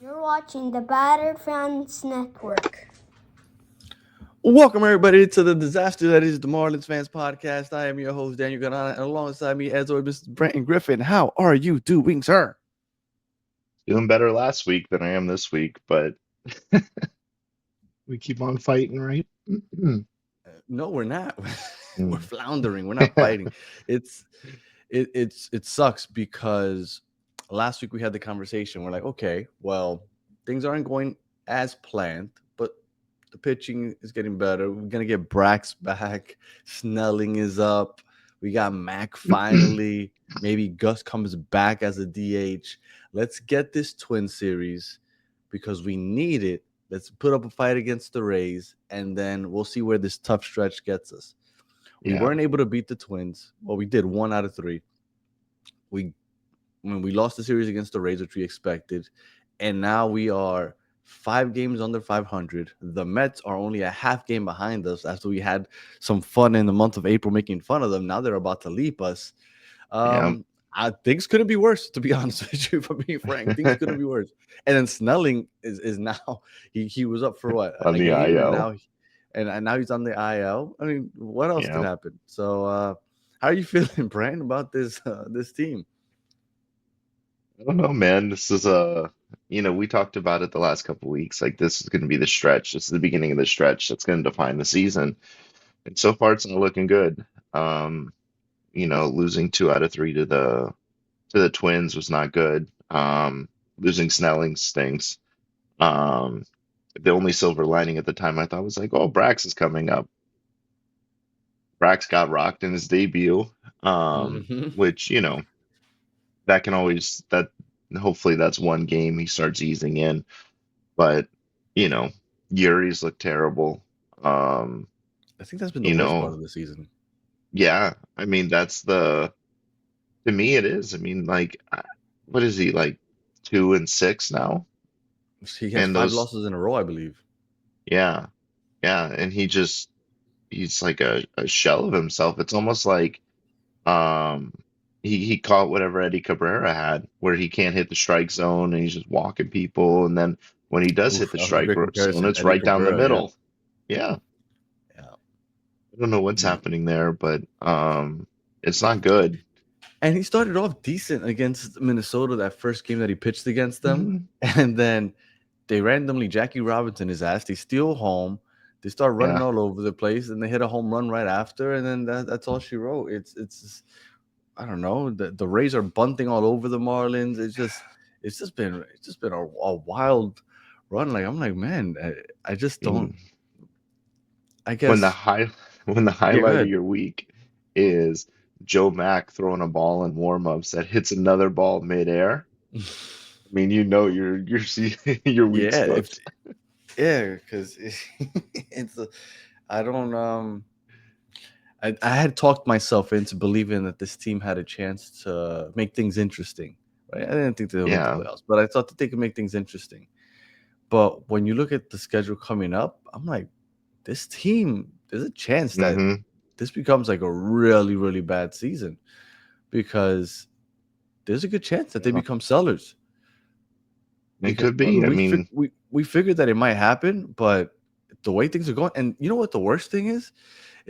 You're watching the Battered Fans Network. Welcome everybody to the disaster that is the Marlins Fans podcast. I am your host Daniel Ganana, and alongside me, as always, Mr. Brenton Griffin. How are you doing, sir? Doing better last week than I am this week, but we keep on fighting, right? No, we're not. We're Mm. floundering. We're not fighting. It's it sucks because last week we had the conversation. We're like, okay, well, things aren't going as planned, but the pitching is getting better. We're gonna get Brax back. Snelling is up. We got Mac finally. Maybe Gus comes back as a DH. Let's get this twin series because we need it. Let's put up a fight against the Rays, and then we'll see where this tough stretch gets us. We Yeah, weren't able to beat the Twins. Well, we did 1 out of 3. We when we lost the series against the Rays, which we expected, and now we are 5 games under 500. The Mets are only a half game behind us after we had some fun in the month of April making fun of them. Now they're about to leap us. yeah. Um, things couldn't be worse, to be honest with you. For being frank, things couldn't be worse. And then Snelling is now he was up for what, On a the game, and IL. now he's on the IL. I mean, what else could Yeah. happen? So, how are you feeling, Brian, about this team? I don't know, man. This is we talked about it the last couple weeks. Like this is going to be the stretch. This is the beginning of the stretch that's going to define the season. And so far, it's not looking good. Um, losing 2 out of 3 to the Twins was not good. Losing Snelling stinks. Um, the only silver lining at the time I thought was like, oh, Brax is coming up. Brax got rocked in his debut, Hmm. which, that can always that hopefully that's one game he starts easing in. But, you know, Yuri's looked terrible. Um, I think that's been the you worst part know, of the season. yeah, I mean that's the to me it is. I mean, like what is he like 2-6 now? He has And five those losses in a row, I believe. yeah, yeah, and he's like a shell of himself. It's almost like Um, he caught whatever Eddie Cabrera had, where he can't hit the strike zone and he's just walking people. And then when he does hit Oof, the that was a strike great zone, comparison. it's Eddie right down the Cabrera, yeah. middle. Yeah, Yeah. I don't know what's Man. happening there, but it's not good. And he started off decent against Minnesota that first game that he pitched against them. Hmm. And then they randomly Jackie Robinson his ass. They steal home. They start running Yeah, all over the place, and they hit a home run right after. And then that's all she wrote. It's I don't know. The Rays are bunting all over the Marlins. It's just been a wild run. Like I'm like, man, I just I don't. mean, I when the guess. high when the Yeah, go highlight of ahead. your week is Joe Mack throwing a ball in warm-ups that hits another ball midair. I mean, your week's Yeah, if cooked. yeah, because it's I don't I had talked myself into believing that this team had a chance to make things interesting. Right? I didn't think they would make the Yeah. playoffs, but I thought that they could make things interesting. But when you look at the schedule coming up, I'm like, this team, there's a chance that Hmm. this becomes like a really, really bad season because there's a good chance that they Yeah. become sellers. It Because could I be. mean, I mean, we figured that it might happen, but the way things are going, and you know what the worst thing is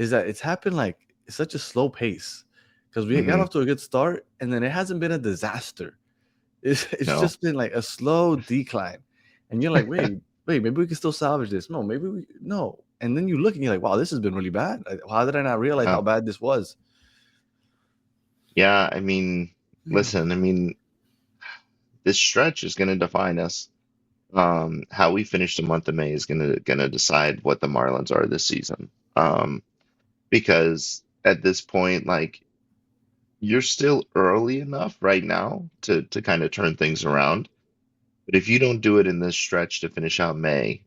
that it's happened like it's such a slow pace because we got hmm off to a good start, and then it hasn't been a disaster. It's no. just been like a slow decline, and you're like, wait, maybe we can still salvage this. No, maybe we no, and then you look and you're like, wow, this has been really bad. How did I not realize Yeah. how bad this was? Yeah, I mean, listen, I mean, this stretch is going to define us. How we finish the month of May is gonna decide what the Marlins are this season. Because at this point, like you're still early enough right now to kind of turn things around. But if you don't do it in this stretch to finish out May,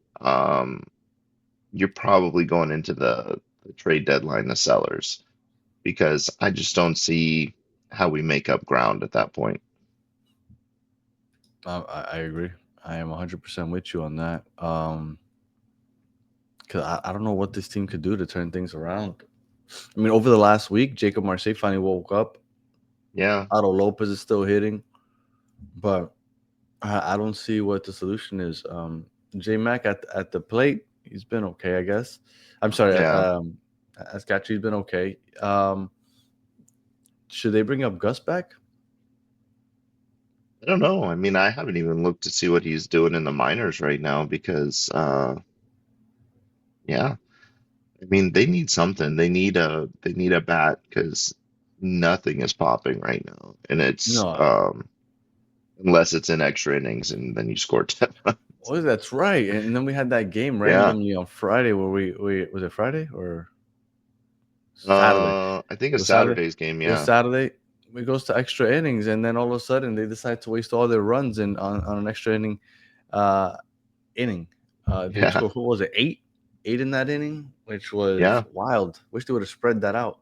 you're probably going into the trade deadline the sellers because I just don't see how we make up ground at that point. I agree. I am 100% with you on that. Because I don't know what this team could do to turn things around. I mean, over the last week, Jacob Marseille finally woke up. Yeah. Otto Lopez is still hitting, but I don't see what the solution is. J Mac at the plate, he's been okay, I guess. I'm sorry, Yeah, as catcher, he's been okay. Should they bring up Gus back? I don't know. I mean, I haven't even looked to see what he's doing in the minors right now because, yeah, I mean, they need something. They need a bat because nothing is popping right now, and it's No. unless it's in extra innings and then you score 10 runs. Oh, that's right. And then we had that game Yeah. randomly on Friday where we was it Friday or Saturday? I think It a was Saturday. Saturday's game. It was Yeah. Saturday. It goes to extra innings, and then all of a sudden they decide to waste all their runs in on an extra uh, inning. They had Yeah. scored, what was it, eight in that inning, which was Yeah. wild. Wish they would have spread that out.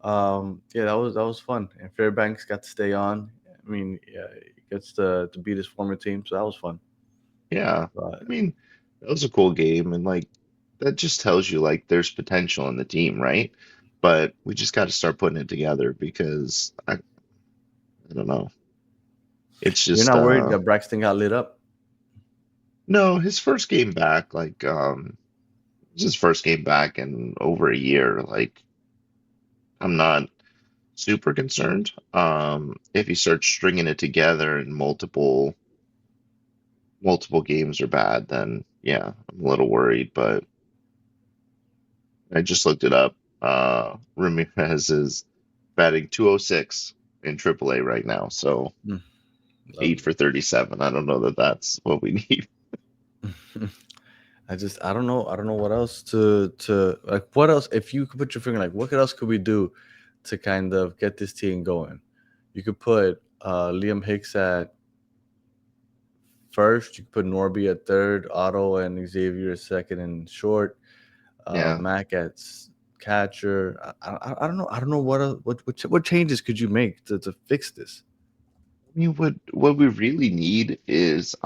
Yeah, that was fun. And Fairbanks got to stay on. I mean, yeah, he gets to beat his former team, so that was fun. Yeah. I But mean, that was a cool game, and like that just tells you like there's potential in the team, right? But we just got to start putting it together because I don't know. It's you're just not worried that Braxton got lit up? no, his first game back, like it was his first game back in over a year. Like I'm not super concerned. If he starts stringing it together and multiple games are bad, then yeah, I'm a little worried. But I just looked it up. Ramirez is batting 206 in AAA right now, so Hmm, 8 lovely. for 37. I don't know that that's what we need. I don't know what else to like. What else, if you could put your finger, like what else could we do to kind of get this team going? You could put Liam Hicks at first. You could put Norby at third, Otto and Xavier at second and short. Yeah. Mac at catcher. I don't know. I don't know what changes could you make to fix this. I mean, what we really need is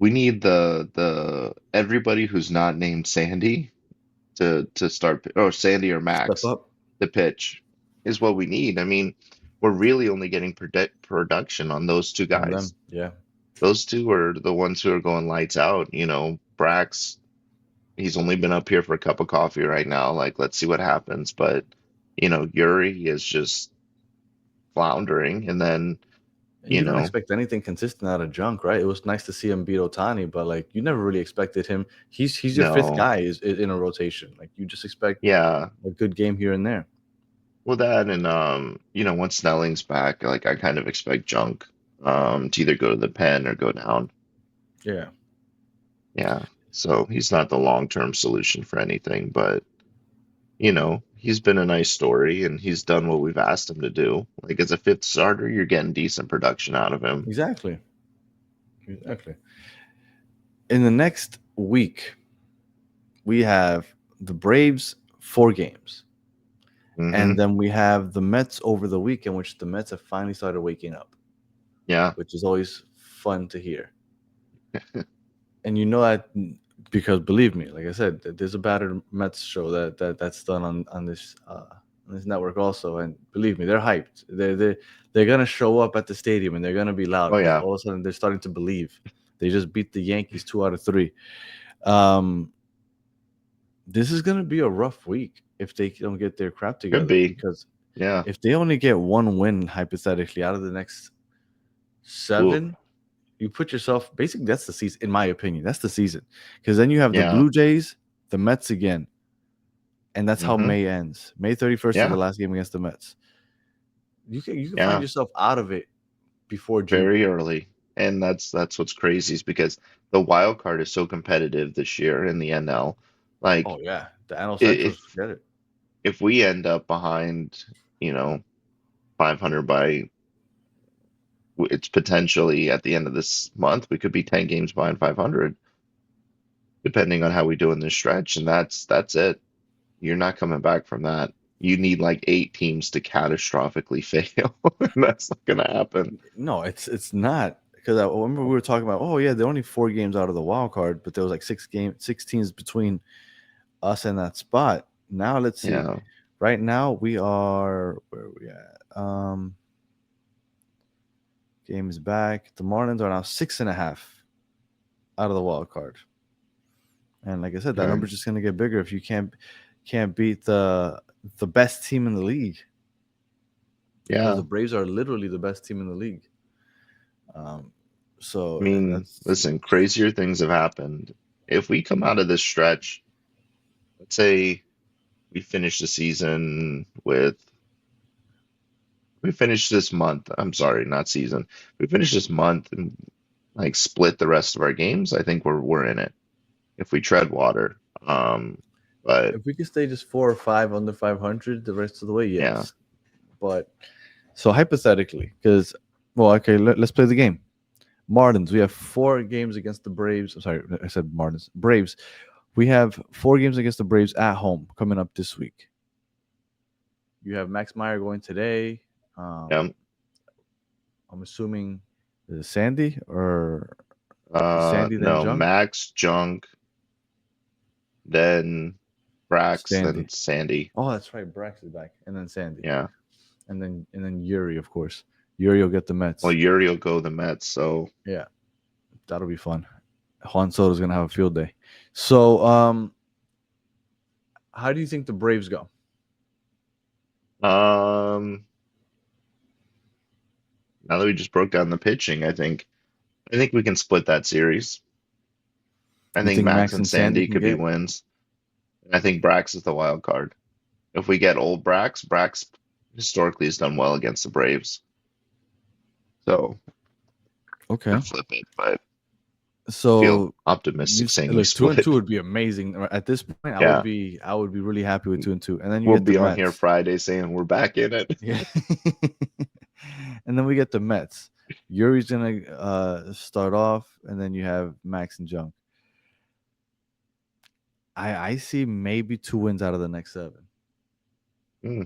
we need the everybody who's not named Sandy to start or Sandy or Step Max up to pitch is what we need. I mean, we're really only getting production on those two on guys. them. Yeah, Those two are the ones who are going lights out. Brax, he's only been up here for a cup of coffee right now. Like, let's see what happens. But, Yuri is just floundering. And then, and you you don't know, expect anything consistent out of Junk, right? It was nice to see him beat Otani, but like you never really expected him. He's your fifth no, guy is in a rotation. Like you just expect yeah. a good game here and there. Well, that and, once Snelling's back, like, I kind of expect Junk to either go to the pen or go down. Yeah, Yeah. So he's not the long-term solution for anything, but he's been a nice story and he's done what we've asked him to do. Like as a fifth starter, you're getting decent production out of him. exactly, exactly. In the next week, we have the Braves 4 games. And Hmm. then we have the Mets over the weekend, which the Mets have finally started waking up, Yeah. which is always fun to hear. And you know that because believe me, like I said, there's a Battered Mets show that's done on this network also, and believe me, they're hyped. They're gonna show up at the stadium and they're gonna be loud Oh because yeah. all of a sudden they're starting to believe. They just beat the Yankees 2 out of 3. Um, this is gonna be a rough week if they don't get their crap Could together be. because Yeah. if they only get one win hypothetically out of the next Ooh. 7, you put yourself basically that's the season, in my opinion. That's the season because then you have the Yeah. Blue Jays, the Mets again, and that's how Hmm. May ends. May 31st is the Yeah. last game against the Mets. You can find Yeah. yourself out of it before June. Very early. And that's what's crazy is because the wild card is so competitive this year in the NL. Like Oh yeah, the NL Centrals, if forget it. if we end up behind, you know, 500 by it's potentially at the end of this month, we could be 10 games behind 500, depending on how we do in this stretch. And that's it. You're not coming back from that. You need like 8 teams to catastrophically fail. And that's not going to happen. No, it's not because I remember we were talking about. Oh yeah, they're only 4 games out of the wild card, but there was like 6 teams between us and that spot. Now let's see. Yeah. Right now we are where are we at? game is back. The Marlins are now 6.5 out of the wild card. And like I said, that Okay. number's just going to get bigger if you can't beat the best team in the league. Because Yeah. the Braves are literally the best team in the league. So I mean, that's listen, crazier things have happened. If we come out of this stretch, let's say we finish the season with, we finish this month. I'm sorry, not season. We finish this month and like split the rest of our games. I think we're in it if we tread water. But if we could stay just 4 or 5 under 500 the rest of the way, yeah, yes. But so hypothetically, because okay, let's play the game. Marlins, we have 4 games against the Braves. I'm sorry, I said Marlins. Braves, we have 4 games against the Braves at home coming up this week. You have Max Meyer going today. yeah. I'm assuming is it Sandy or Sandy then No, Junk? Max, Junk, then Brax, Sandy. then Sandy. Oh, that's right. Brax is back, and then Sandy, Yeah. and then Eury, of course. Eury will get the Mets. Well, Eury will go the Mets, so Yeah, that'll be fun. Juan Soto's gonna have a field day. So, how do you think the Braves go? now that we just broke down the pitching, I think we can split that series. I You think think Max Max and and Sandy Sandy can could be get? wins. And I think Brax is the wild card. If we get old Brax historically has done well against the Braves. So Okay. could flip it, but So feel optimistic saying we look, 2 and split. 2 would be amazing. At this point, I Yeah. would be really happy with 2 and 2. And then you We'll get the be on here Mets. Friday saying we're back in it. Yeah. And then we get the Mets. Yuri's gonna start off, and then you have Max and Junk. I see maybe 2 wins out of the next 7. Hmm.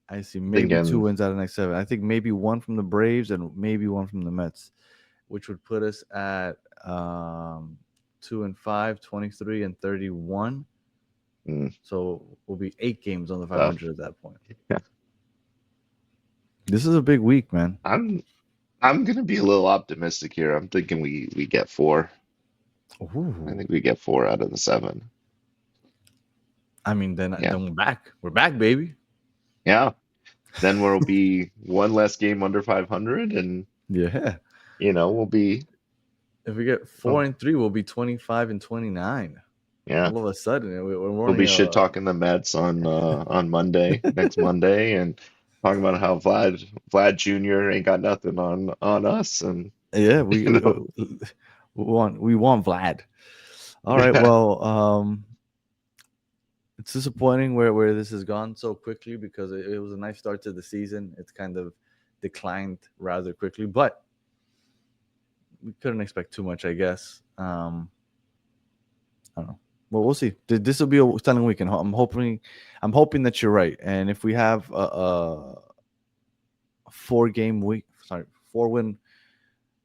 I see maybe 2 Thinking, wins out of the next 7. I think maybe 1 from the Braves and maybe 1 from the Mets, which would put us at 2 and 5, 23 and 31. So we'll be 8 games on the 500 tough. at that point. Yeah. This is a big week, man. I'm gonna be a little optimistic here. I'm thinking we get 4. I Ooh. think we get 4 out of the 7. I mean, then Yeah. we're back. We're back, baby. Yeah. Then we'll be one less game under 500, and Yeah. we'll be If we get 4 and 3, we'll be 25 and 29. yeah, All of a sudden, we're we'll only be shit talking the Mets on Monday, next Monday, and talking about how Vlad Jr. ain't got nothing on us, and yeah, you know, we want Vlad. All right, yeah, well, it's disappointing where this has gone so quickly because it was a nice start to the season. It's kind of declined rather quickly, but we couldn't expect too much, I guess. I don't know. Well, we'll see. This will be a stunning weekend. I'm hoping that you're right. And if we have a 4-game week, 4-win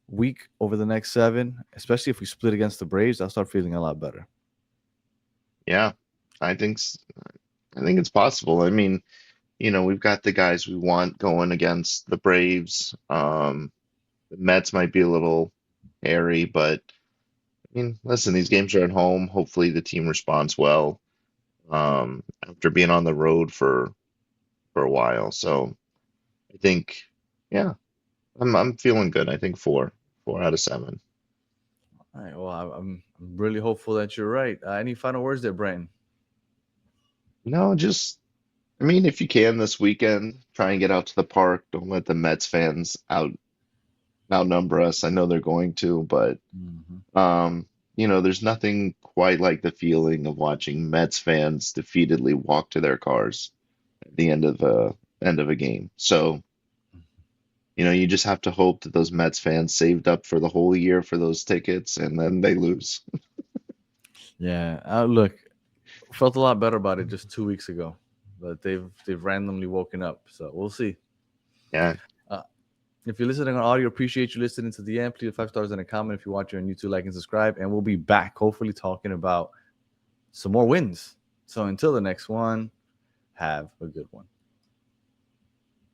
week over the next 7, especially if we split against the Braves, I'll start feeling a lot better. yeah. I think it's possible. I mean, we've got the guys we want going against the Braves. The Mets might be a little hairy, but I mean, listen, these games are at home. Hopefully, the team responds well after being on the road for a while. So I think, yeah, I'm feeling good. I think 4 out of 7. All right. Well, I'm really hopeful that you're right. Any final words there, Brandon? No, just I mean, if you can this weekend, try and get out to the park. Don't let the Mets fans outnumber us. I know they're going to, but Mm-hmm. there's nothing quite like the feeling of watching Mets fans defeatedly walk to their cars at the end of a game. So, you just have to hope that those Mets fans saved up for the whole year for those tickets and then they lose. Yeah. Look, felt a lot better about it just 2 weeks ago, but they've randomly woken up. So we'll see. Yeah. If you're listening on audio, appreciate you listening to the end. Please 5 stars and a comment. If you're watching on YouTube, like and subscribe. And we'll be back, hopefully, talking about some more wins. So until the next one, have a good one.